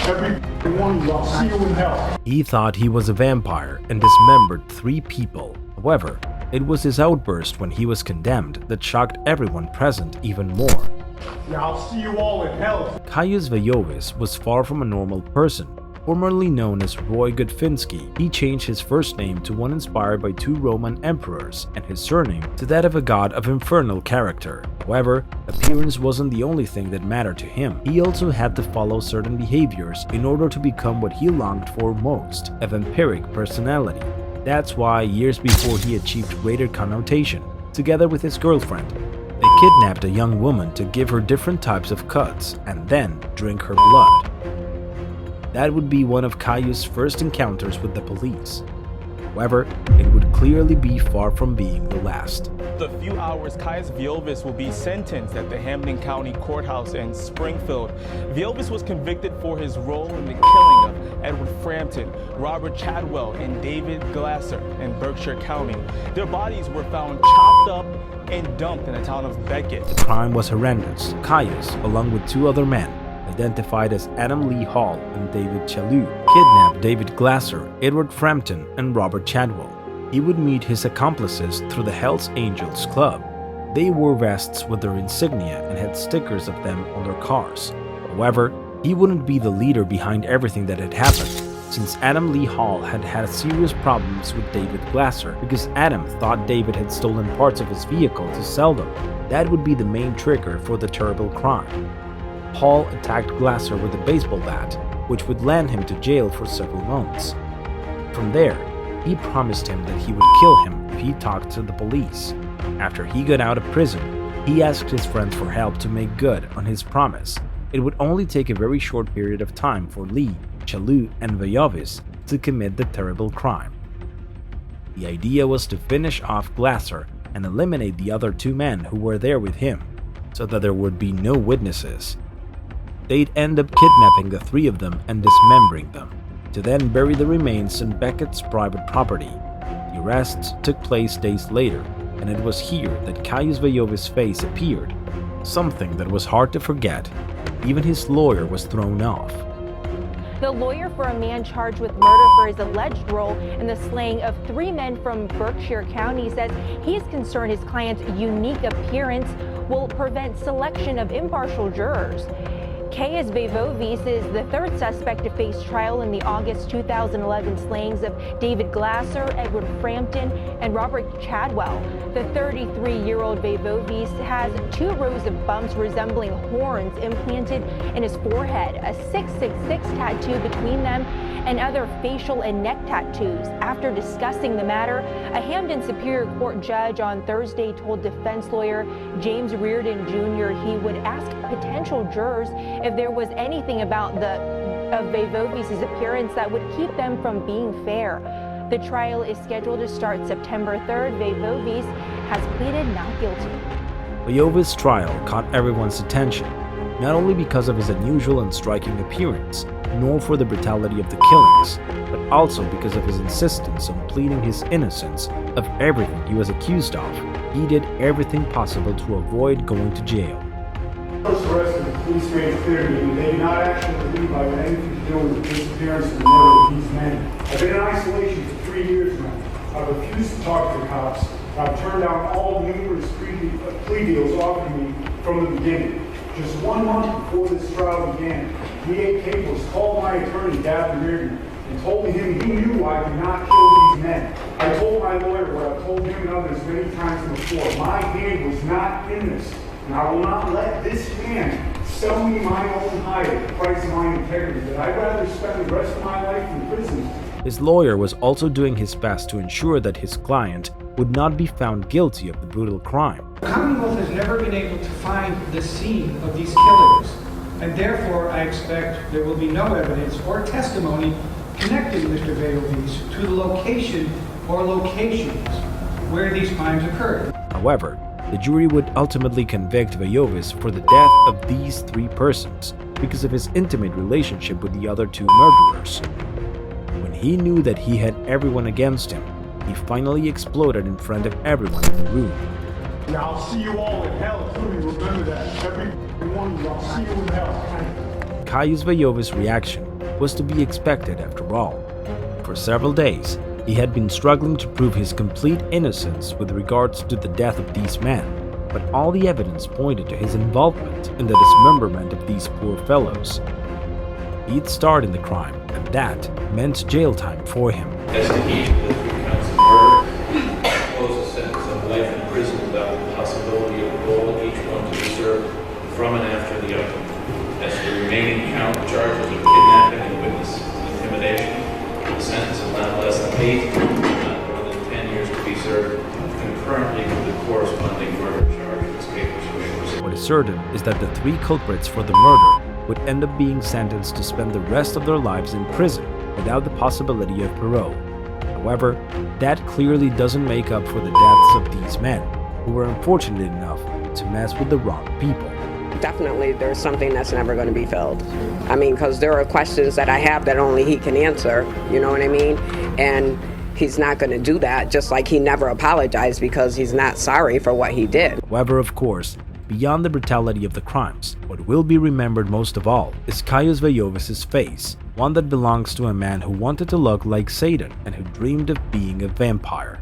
Every one of you, I'll see you in hell. He thought he was a vampire and dismembered 3 people. However, it was his outburst when he was condemned that shocked everyone present even more. Yeah, I'll see you all in hell. Caius Vajovis was far from a normal person. Formerly known as Roy Gudfinski, he changed his first name to one inspired by 2 Roman emperors and his surname to that of a god of infernal character. However, appearance wasn't the only thing that mattered to him. He also had to follow certain behaviors in order to become what he longed for most, a vampiric personality. That's why, years before he achieved greater connotation, together with his girlfriend, they kidnapped a young woman to give her different types of cuts and then drink her blood. That would be one of Caius' first encounters with the police. However, it would clearly be far from being the last. In a few hours, Caius Vajovis will be sentenced at the Hampden County Courthouse in Springfield. Vajovis was convicted for his role in the killing of Edward Frampton, Robert Chadwell, and David Glasser in Berkshire County. Their bodies were found chopped up and dumped in the town of Beckett. The crime was horrendous. Caius, along with 2 other men, identified as Adam Lee Hall and David Chalou, kidnapped David Glasser, Edward Frampton, and Robert Chadwell. He would meet his accomplices through the Hells Angels Club. They wore vests with their insignia and had stickers of them on their cars. However, he wouldn't be the leader behind everything that had happened, since Adam Lee Hall had had serious problems with David Glasser because Adam thought David had stolen parts of his vehicle to sell them. That would be the main trigger for the terrible crime. Hall attacked Glasser with a baseball bat, which would land him to jail for several months. From there, he promised him that he would kill him if he talked to the police. After he got out of prison, he asked his friends for help to make good on his promise. It would only take a very short period of time for Lee, Chalou, and Vajovis to commit the terrible crime. The idea was to finish off Glasser and eliminate the other 2 men who were there with him, so that there would be no witnesses. They'd end up kidnapping the 3 of them and dismembering them, to then bury the remains in Beckett's private property. The arrests took place days later, and it was here that Caius Vajovis' face appeared, something that was hard to forget. Even his lawyer was thrown off. The lawyer for a man charged with murder for his alleged role in the slaying of 3 men from Berkshire County says he is concerned his client's unique appearance will prevent selection of impartial jurors. Caius Vajovis is the 3rd suspect to face trial in the August 2011 slayings of David Glasser, Edward Frampton, and Robert Chadwell. The 33-year-old Vajovis has 2 rows of bumps resembling horns implanted in his forehead, a 666 tattoo between them, and other facial and neck tattoos. After discussing the matter, a Hampden Superior Court judge on Thursday told defense lawyer James Reardon Jr. he would ask potential jurors if there was anything about Vajovis' appearance that would keep them from being fair. The trial is scheduled to start September 3rd. Vajovis has pleaded not guilty. Vajovis' trial caught everyone's attention, not only because of his unusual and striking appearance, nor for the brutality of the killings, but also because of his insistence on pleading his innocence of everything he was accused of. He did everything possible to avoid going to jail. First arrested, the police made it clear to me they did not actually believe I had anything to do with the disappearance and the murder of these men. I've been in isolation for 3 years now. I've refused to talk to the cops. I've turned down all numerous plea deals offered me from the beginning. Just 1 month before this trial began, D.A. Caples called my attorney, Gavin Reardon, and told him he knew I could not kill these men. I told my lawyer what I've told him and others many times before. My hand was not in this. And I will not let this man sell me my own hide at the price of my integrity, that I'd rather spend the rest of my life in prison. His lawyer was also doing his best to ensure that his client would not be found guilty of the brutal crime. The Commonwealth has never been able to find the scene of these killings, and therefore I expect there will be no evidence or testimony connecting Mr. Vajovis to the location or locations where these crimes occurred. However, the jury would ultimately convict Vajovis for the death of these 3 persons because of his intimate relationship with the other 2 murderers. When he knew that he had everyone against him, he finally exploded in front of everyone in the room. Yeah, I'll see you all in hell. Please remember that. Every one of you, I'll see you in hell. Caius Vajovis' reaction was to be expected after all. For several days, he had been struggling to prove his complete innocence with regards to the death of these men, but all the evidence pointed to his involvement in the dismemberment of these poor fellows. He'd starred in the crime, and that meant jail time for him. As to each of the 3 counts of murder, impose a sentence of life in prison without the possibility of parole, each one to be served from and after the other. As to the remaining count charges of kidnapping and witness intimidation, a sentence of not less than 8, not more than 10 years to be served concurrently with the corresponding murder charges. What is certain is that the 3 culprits for the murder would end up being sentenced to spend the rest of their lives in prison without the possibility of parole. However, that clearly doesn't make up for the deaths of these men, who were unfortunate enough to mess with the wrong people. Definitely there's something that's never going to be filled. I mean, because there are questions that I have that only he can answer, you know what I mean? And he's not going to do that, just like he never apologized because he's not sorry for what he did. However, of course, beyond the brutality of the crimes, what will be remembered most of all is Caius Vayovis' face, one that belongs to a man who wanted to look like Satan and who dreamed of being a vampire.